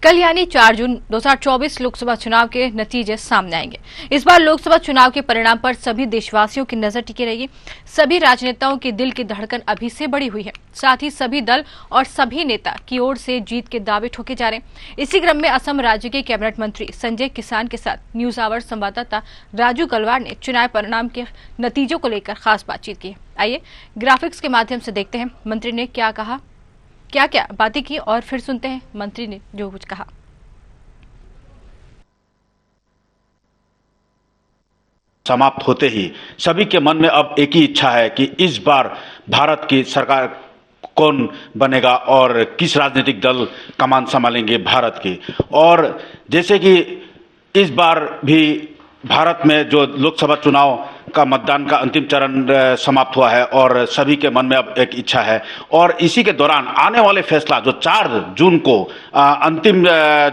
कल यानी 4 जून 2024 लोकसभा चुनाव के नतीजे सामने आएंगे। इस बार लोकसभा चुनाव के परिणाम पर सभी देशवासियों की नजर टिकी रहेगी। सभी राजनेताओं के दिल की धड़कन अभी से बढ़ी हुई है। साथ ही सभी दल और सभी नेता की ओर से जीत के दावे ठोके जा रहे हैं। इसी क्रम में असम राज्य के कैबिनेट मंत्री संजय किसान के साथ न्यूज आवर संवाददाता राजू गलवार ने चुनाव परिणाम के नतीजों को लेकर खास बातचीत की। आइए ग्राफिक्स के माध्यम से देखते हैं मंत्री ने क्या कहा, क्या क्या बातें की और फिर सुनते हैं मंत्री ने जो कुछ कहा। समाप्त होते ही सभी के मन में अब एक ही इच्छा है कि इस बार भारत की सरकार कौन बनेगा और किस राजनीतिक दल कमान संभालेंगे भारत की। और जैसे कि इस बार भी भारत में जो लोकसभा चुनाव का मतदान का अंतिम चरण समाप्त हुआ है और सभी के मन में अब एक इच्छा है और इसी के दौरान आने वाले फैसला जो 4 जून को अंतिम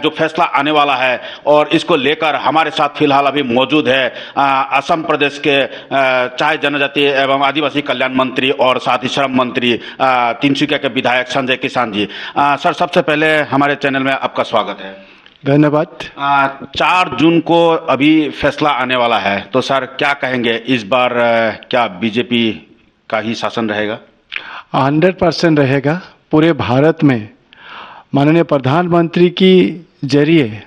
जो फैसला आने वाला है और इसको लेकर हमारे साथ फिलहाल अभी मौजूद है असम प्रदेश के चाहे जनजातीय एवं आदिवासी कल्याण मंत्री और साथ ही श्रम मंत्री तिनसुकिया के विधायक संजय किसान जी। सर, सबसे पहले हमारे चैनल में आपका स्वागत है। धन्यवाद। 4 जून को अभी फैसला आने वाला है, तो सर क्या कहेंगे, इस बार क्या बीजेपी का ही शासन रहेगा? 100% रहेगा। पूरे भारत में माननीय प्रधानमंत्री की जरिए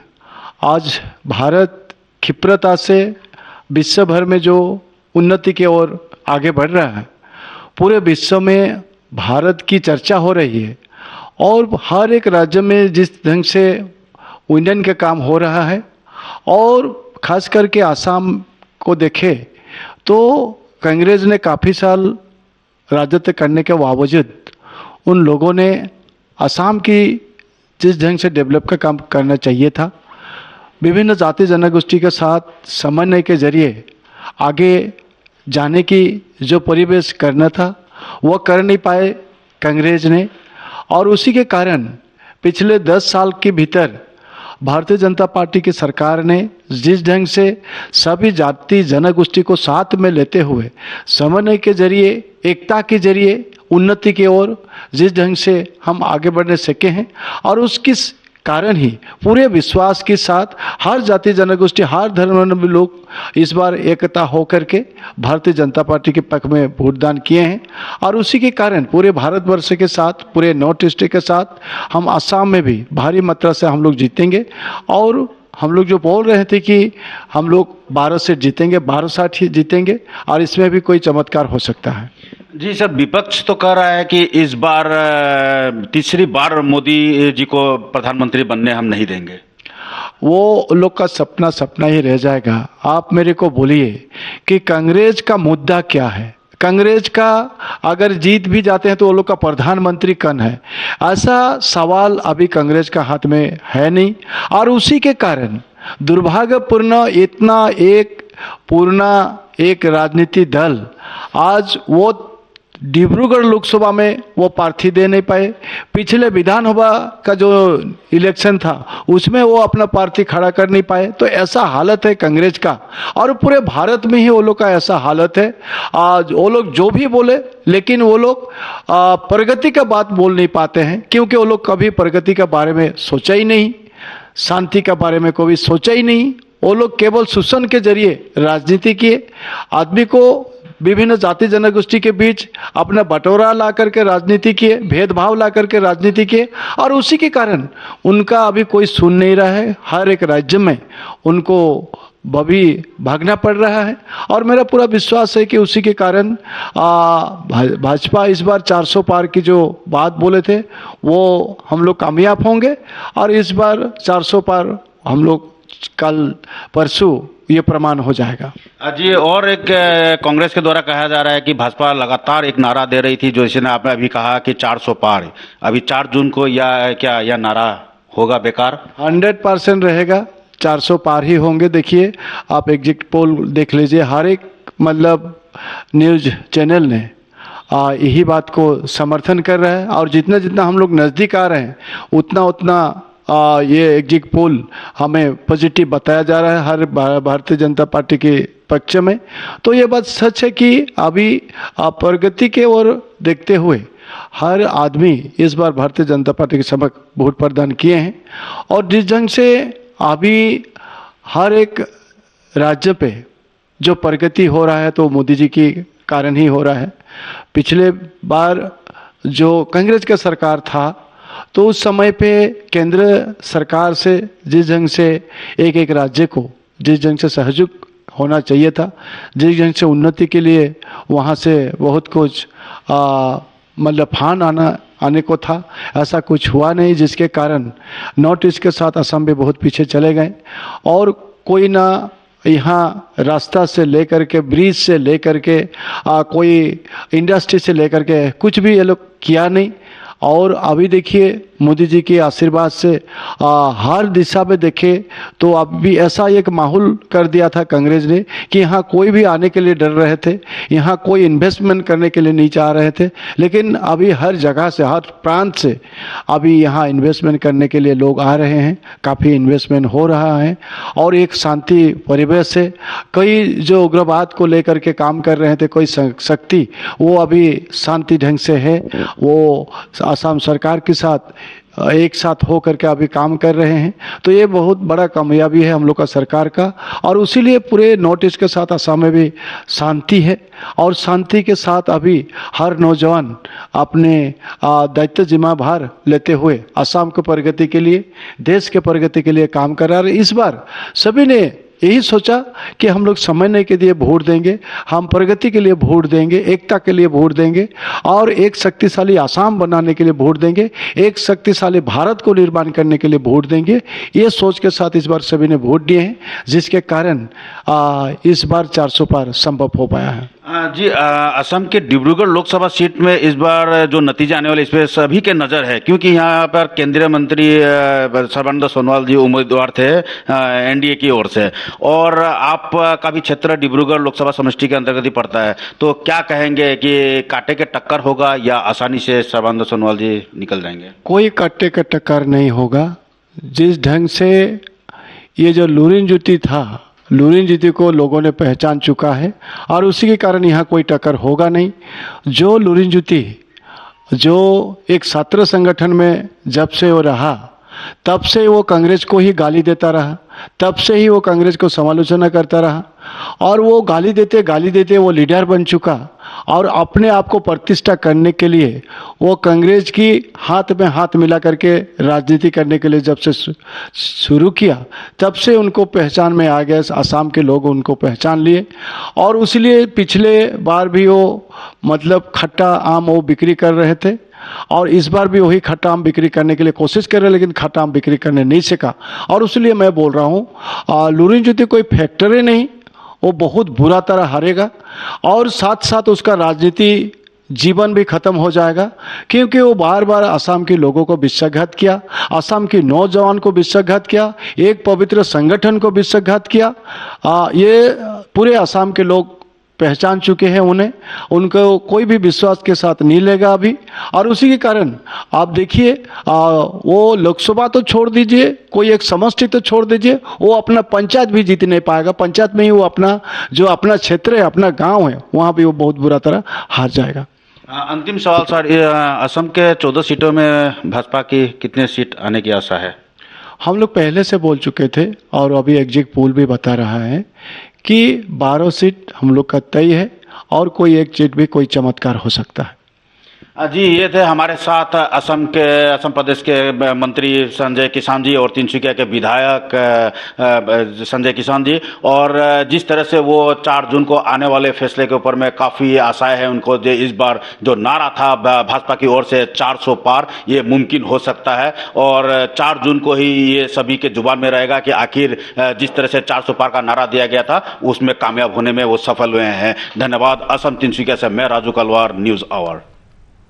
आज भारत क्षिप्रता से विश्व भर में जो उन्नति की ओर आगे बढ़ रहा है, पूरे विश्व में भारत की चर्चा हो रही है और हर एक राज्य में जिस ढंग से उन्नयन का काम हो रहा है और खास करके आसाम को देखें तो कांग्रेस ने काफ़ी साल राजत्व करने के बावजूद उन लोगों ने आसाम की जिस ढंग से डेवलप का काम करना चाहिए था, विभिन्न जाति जनगोष्ठी के साथ समन्वय के जरिए आगे जाने की जो परिवेश करना था वो कर नहीं पाए कांग्रेस ने। और उसी के कारण पिछले 10 साल के भीतर भारतीय जनता पार्टी की सरकार ने जिस ढंग से सभी जाति जनगोष्ठी को साथ में लेते हुए समन्वय के जरिए, एकता के जरिए उन्नति की ओर जिस ढंग से हम आगे बढ़ने सके हैं और उसके कारण ही पूरे विश्वास के साथ हर जाति जनगोष्ठी, हर धर्म में लोग इस बार एकता होकर के भारतीय जनता पार्टी के पक्ष में वोटदान किए हैं। और उसी के कारण पूरे भारतवर्ष के साथ, पूरे नॉर्थ ईस्ट के साथ हम आसाम में भी भारी मात्रा से हम लोग जीतेंगे। और हम लोग जो बोल रहे थे कि हम लोग 12 सीट जीतेंगे, 12 सीट ही जीतेंगे और इसमें भी कोई चमत्कार हो सकता है। जी सर, विपक्ष तो कह रहा है कि इस बार तीसरी बार मोदी जी को प्रधानमंत्री बनने हम नहीं देंगे। वो लोग का सपना ही रह जाएगा। आप मेरे को बोलिए कि कांग्रेस का मुद्दा क्या है? कांग्रेस का अगर जीत भी जाते हैं तो वो लोग का प्रधानमंत्री कौन है? ऐसा सवाल अभी कांग्रेस का हाथ में है नहीं। और उसी के कारण दुर्भाग्यपूर्ण इतना एक राजनीति दल आज वो डिब्रूगढ़ लोकसभा में वो प्रार्थी दे नहीं पाए। पिछले विधानसभा का जो इलेक्शन था उसमें वो अपना प्रार्थी खड़ा कर नहीं पाए। तो ऐसा हालत है कांग्रेस का और पूरे भारत में ही वो लोग का ऐसा हालत है। आज वो लोग जो भी बोले लेकिन वो लोग प्रगति का बात बोल नहीं पाते हैं, क्योंकि वो लोग कभी प्रगति के बारे में सोचा ही नहीं, शांति के बारे में कभी सोचा ही नहीं। वो लोग केवल शोषण के जरिए राजनीति किए, आदमी को विभिन्न जाति जनगोष्ठी के बीच अपना बंटवारा ला करके राजनीति किए, भेदभाव ला करके राजनीति किए और उसी के कारण उनका अभी कोई सुन नहीं रहा है। हर एक राज्य में उनको अभी भागना पड़ रहा है और मेरा पूरा विश्वास है कि उसी के कारण भाजपा इस बार 400 पार की जो बात बोले थे वो हम लोग कामयाब होंगे और इस बार 400 पार हम लोग कल परसों ये प्रमाण हो जाएगा। जी, और एक कांग्रेस के द्वारा कहा जा रहा है कि भाजपा लगातार एक नारा दे रही थी, जो इसने आपने अभी कहा कि 400 पार, अभी 4 जून को यह नारा होगा बेकार? 100% रहेगा, 400 पार ही होंगे। देखिए आप एग्जिट पोल देख लीजिए, हर एक मतलब न्यूज चैनल ने यही बात को समर्थन कर रहा है और जितना जितना हम लोग नज़दीक आ रहे हैं उतना उतना ये एग्जिट पोल हमें पॉजिटिव बताया जा रहा है हर भारतीय जनता पार्टी के पक्ष में। तो ये बात सच है कि अभी प्रगति के ओर देखते हुए हर आदमी इस बार भारतीय जनता पार्टी के समक्ष वोट प्रदान किए हैं। और जिस ढंग से अभी हर एक राज्य पे जो प्रगति हो रहा है तो मोदी जी के कारण ही हो रहा है। पिछले बार जो कांग्रेस का सरकार था तो उस समय पे केंद्र सरकार से जिस ढंग से एक एक राज्य को जिस ढंग से सहयोग होना चाहिए था, जिस ढंग से उन्नति के लिए वहाँ से बहुत कुछ मतलब फांड आने को था, ऐसा कुछ हुआ नहीं, जिसके कारण नॉर्थ ईस्ट के साथ असम भी बहुत पीछे चले गए। और कोई ना यहाँ रास्ता से लेकर के ब्रिज से लेकर के कोई इंडस्ट्री से लेकर के कुछ भी ये लोग किया नहीं। और अभी देखिए मोदी जी के आशीर्वाद से हर दिशा में देखे तो अब भी ऐसा एक माहौल कर दिया था कांग्रेस ने कि यहाँ कोई भी आने के लिए डर रहे थे, यहाँ कोई इन्वेस्टमेंट करने के लिए नहीं चाह रहे थे। लेकिन अभी हर जगह से हर प्रांत से अभी यहाँ इन्वेस्टमेंट करने के लिए लोग आ रहे हैं, काफ़ी इन्वेस्टमेंट हो रहा है। और एक शांति परिवेश से कई जो उग्रवाद को लेकर के काम कर रहे थे कोई शक्ति, वो अभी शांति ढंग से है, वो असम सरकार के साथ एक साथ हो करके अभी काम कर रहे हैं। तो ये बहुत बड़ा कामयाबी है हम लोग का सरकार का। और उसीलिए पूरे नॉर्थ ईस्ट के साथ असम में भी शांति है। और शांति के साथ अभी हर नौजवान अपने दायित्व जिम्मेदार लेते हुए असम की प्रगति के लिए, देश के प्रगति के लिए काम कर रहा है। इस बार सभी ने यही सोचा कि हम लोग समझने के लिए वोट देंगे, हम प्रगति के लिए वोट देंगे, एकता के लिए वोट देंगे और एक शक्तिशाली आसाम बनाने के लिए वोट देंगे, एक शक्तिशाली भारत को निर्माण करने के लिए वोट देंगे। ये सोच के साथ इस बार सभी ने वोट दिए हैं, जिसके कारण इस बार 400 पार संभव हो पाया है। जी, असम के डिब्रूगढ़ लोकसभा सीट में इस बार जो नतीजा आने वाले इस पर सभी के नज़र है, क्योंकि यहाँ पर केंद्रीय मंत्री सर्बानंद सोनोवाल जी उम्मीदवार थे एनडीए की ओर से, और आपका भी क्षेत्र डिब्रूगढ़ लोकसभा समष्टि के अंतर्गत ही पड़ता है। तो क्या कहेंगे कि कांटे के टक्कर होगा या आसानी से सर्बानंद सोनोवाल जी निकल जाएंगे? कोई कांटे का टक्कर नहीं होगा। जिस ढंग से ये जो लुरिन ज्योति था, लुरिन ज्योति को लोगों ने पहचान चुका है और उसी के कारण यहाँ कोई टक्कर होगा नहीं। जो लुरिन ज्योति जो एक छात्र संगठन में जब से वो रहा, तब से वो कांग्रेस को ही गाली देता रहा, तब से ही वो कांग्रेस को समालोचना करता रहा। और वो गाली देते वो लीडर बन चुका और अपने आप को प्रतिष्ठा करने के लिए वो कांग्रेस की हाथ में हाथ मिला करके राजनीति करने के लिए जब से शुरू किया, तब से उनको पहचान में आ गया। असम के लोग उनको पहचान लिए और उसलिए पिछले बार भी वो मतलब खट्टा आम वो बिक्री कर रहे थे और इस बार भी वही खट्टा आम बिक्री करने के लिए कोशिश कर रहे हैं, लेकिन खट्टा आम बिक्री करने नहीं सका। और इसलिए मैं बोल रहा हूँ लुरिन ज्योति कोई फैक्टरी नहीं, वो बहुत बुरा तरह हारेगा और साथ साथ उसका राजनीति जीवन भी खत्म हो जाएगा, क्योंकि वो बार बार असम के लोगों को विश्वासघात किया, असम के नौजवान को विश्वासघात किया, एक पवित्र संगठन को विश्वासघात किया। ये पूरे असम के लोग पहचान चुके हैं उन्हें, उनको कोई भी विश्वास के साथ नहीं लेगा अभी। और उसी के कारण आप देखिए वो लोकसभा तो छोड़ दीजिए, कोई एक समष्टि तो छोड़ दीजिए, वो अपना पंचायत भी जीत नहीं पाएगा। पंचायत में ही वो अपना जो अपना क्षेत्र है, अपना गांव है, वहाँ भी वो बहुत बुरा तरह हार जाएगा। अंतिम सवाल सर, असम के 14 सीटों में भाजपा की कितने सीट आने की आशा है? हम लोग पहले से बोल चुके थे और अभी एग्जिट पोल भी बता रहा है कि 12 सीट हम लोग का तय है और कोई एक सीट भी कोई चमत्कार हो सकता है। जी, ये थे हमारे साथ असम प्रदेश के मंत्री संजय किसान जी और तिनसुकिया के विधायक संजय किसान जी। और जिस तरह से वो 4 जून को आने वाले फैसले के ऊपर में काफ़ी आशाएं हैं उनको, इस बार जो नारा था भाजपा की ओर से 400 पार, ये मुमकिन हो सकता है। और 4 जून को ही ये सभी के जुबान में रहेगा कि आखिर जिस तरह से 400 पार का नारा दिया गया था उसमें कामयाब होने में वो सफल हुए हैं। धन्यवाद। असम तिनसुकिया से मैं राजू कलवार, न्यूज़ आवर।